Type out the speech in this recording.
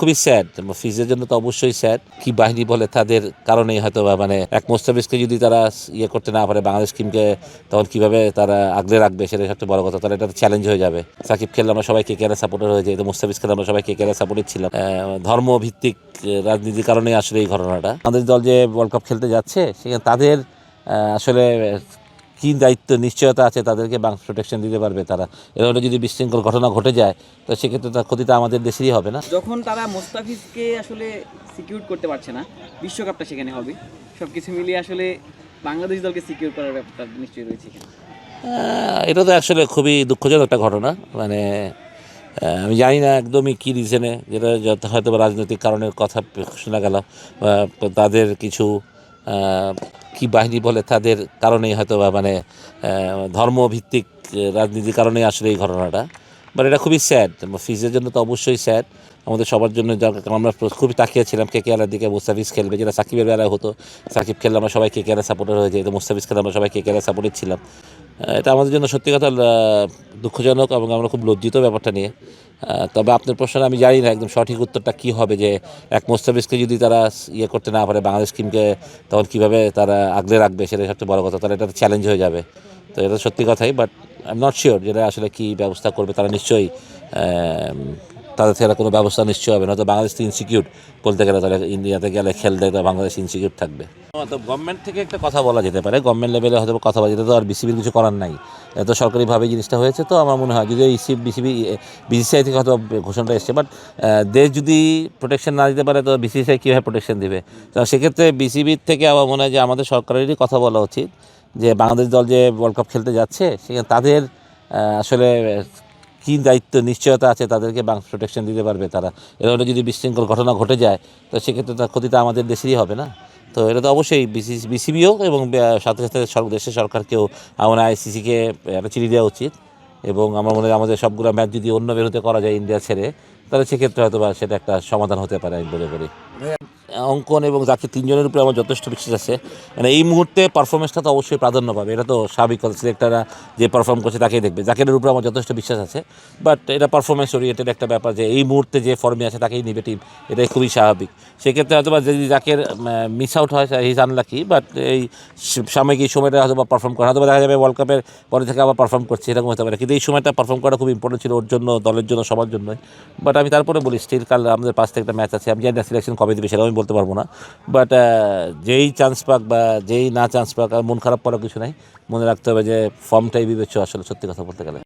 খুবই স্যাড। ফিজের জন্য তো অবশ্যই স্যাড। কি বাহিনী বলে তাদের কারণেই হয়তো বা মানে এক মোস্তাফিজকে যদি তারা ইয়ে করতে না পারে বাংলাদেশ টিমকে, তখন কিভাবে তারা আগলে রাখবে সেটা সবচেয়ে বড় কথা। তাহলে এটা চ্যালেঞ্জ হয়ে যাবে। সাকিব খেললে আমরা সবাই KKR সাপোর্টার হয়ে যাই, তো মুস্তাফিজ খেললে আমরা সবাই KKR সাপোর্টার ছিলাম। ধর্মভিত্তিক রাজনীতির কারণেই আসলে এই ঘটনাটা। আমাদের দল যে ওয়ার্ল্ড কাপ খেলতে যাচ্ছে সেখানে তাদের আসলে কী দায়িত্ব নিশ্চয়তা আছে তাদেরকে প্রোটেকশন দিতে পারবে তারা। এরকম যদি বিশৃঙ্খল ঘটনা ঘটে যায় তো সেক্ষেত্রে তার ক্ষতিটা আমাদের দেশেরই হবে না। যখন তারা মোস্তাফিজকে আসলে সিকিউর করতে পারছে না, বিশ্বকাপটা সেখানে হবে, সব কিছু মিলিয়ে আসলে বাংলাদেশ দলকে সিকিউর করার ব্যাপারটা নিশ্চয়ই রয়েছে এখানে। এটা তো আসলে খুবই দুঃখজনক একটা ঘটনা। মানে আমি জানি না একদমই কী রিজনে, যেটা হয়তো রাজনৈতিক কারণের কথা শোনা গেল, তাদের কিছু কি বাহিনী বলে তাদের কারণেই হয়তো বা মানে ধর্মভিত্তিক রাজনীতির কারণেই আসলে এই ঘটনাটা। বাট এটা খুবই স্যাড। ফিজের জন্য তো অবশ্যই স্যাড, আমাদের সবার জন্য। আমরা খুবই তাকিয়েছিলাম KKR দিকে, মুস্তাফিজ খেলবে, যেটা সাকিবের বেলায় হতো। সাকিব খেললে আমরা সবাই KKR সাপোর্টার হয়ে যাই, তো মুস্তাফিজ খেললে আমরা সবাই KKR সাপোর্টার ছিলাম। এটা আমাদের জন্য সত্যি কথা দুঃখজনক এবং আমরা খুব লজ্জিত ব্যাপারটা নিয়ে। তবে আপনার প্রশ্নে আমি জানি না একদম সঠিক উত্তরটা কী হবে, যে এক মোস্তাফিজকে যদি তারা ইয়ে করতে না পারে বাংলাদেশ টিমকে, তখন কীভাবে তারা আগলে রাখবে সেটা সবচেয়ে বড় কথা। তাহলে এটা চ্যালেঞ্জ হয়ে যাবে। তো এটা সত্যি কথাই, but I am not sure যেটা আসলে কী ব্যবস্থা করবে তারা। নিশ্চয়ই তাদের থেকে কোনো ব্যবস্থা নিশ্চয় হবে, নয়তো বাংলাদেশ তো ইনসিকিউর বলতে গেলে। তাহলে ইন্ডিয়াতে গেলে খেলতে তো বাংলাদেশ ইনসিকিউর থাকবে। তো গভর্নমেন্ট থেকে একটা কথা বলা যেতে পারে, গভর্নমেন্ট লেভেলে হয়তো কথা বলা যেতে, তো আর বিসিবির কিছু করার নাই। এত সরকারিভাবে জিনিসটা হয়েছে, তো আমার মনে হয় যদি BCCI থেকে হয়তো ঘোষণাটা এসছে, বাট দেশ যদি প্রোটেকশন না দিতে পারে তো BCCI কীভাবে প্রোটেকশন দেবে? তো সেক্ষেত্রে বিসিবির থেকে আমার মনে হয় যে আমাদের সরকারেরই কথা বলা উচিত, যে বাংলাদেশ দল যে ওয়ার্ল্ড কাপ খেলতে যাচ্ছে সেখানে তাদের আসলে কী দায়িত্ব নিশ্চয়তা আছে তাদেরকে প্রোটেকশন দিতে পারবে তারা। এরকম যদি বিশৃঙ্খল ঘটনা ঘটে যায় তো সেক্ষেত্রে তার ক্ষতিটা আমাদের দেশেরই হবে না। তো এটা তো অবশ্যই বিসিবিও এবং সাথে সাথে দেশের সরকারকেও আমার ICCকে একটা চিঠি দেওয়া উচিত। এবং আমার মনে হয় আমাদের সবগুলো ম্যাচ যদি অন্য বেরোতে করা যায় ইন্ডিয়া ছেড়ে, তাহলে সেক্ষেত্রে হয়তো বা সেটা একটা সমাধান হতে পারে আমি বলে করি। অঙ্কন এবং জাকির তিনজনের উপরে আমার যথেষ্ট বিশ্বাস আছে। মানে এই মুহূর্তে পারফরমেন্সটা তো অবশ্যই প্রাধান্য পাবে, এটা তো স্বাভাবিক কথা। সিলেক্টররা যে পারফর্ম করছে তাকেই দেখবে। জাকিরের উপরে আমার যথেষ্ট বিশ্বাস আছে, বাট এটা পারফরমেন্স ওরিয়েন্টেড একটা ব্যাপার, যে এই মুহূর্তে যে ফর্মে আছে তাকেই নেবে টিম, এটাই খুবই স্বাভাবিক। সেক্ষেত্রে হয়তো বা যদি জাকের মিস আউট হয় হি ইজ আনলাকি, বাট এই সাময়িক এই সময়টা হয়তো বা পারফর্ম করা, হয়তো দেখা যাবে ওয়ার্ল্ড কাপের পরে থেকে আবার পারফর্ম করছে, এরকম হতে পারে। কিন্তু এই সময়টা পারফর্ম করা খুব ইম্পর্টেন্ট ছিল ওর জন্য, দলের জন্য, সবার জন্যই। বাট আমি তারপরে বলি স্টিল কাল আমাদের 5 থেকে একটা ম্যাচ আছে, আমি জানি না সিলেকশন কবে দেবে সেটাও আমি বলতে পারবো না। বাট যেই চান্স পাক বা যেই না চান্স পাক, মন খারাপ করার কিছু নাই। মনে রাখতে হবে যে ফর্মটাই বিবেচ্য আসলে, সত্যি কথা বলতে গেলে।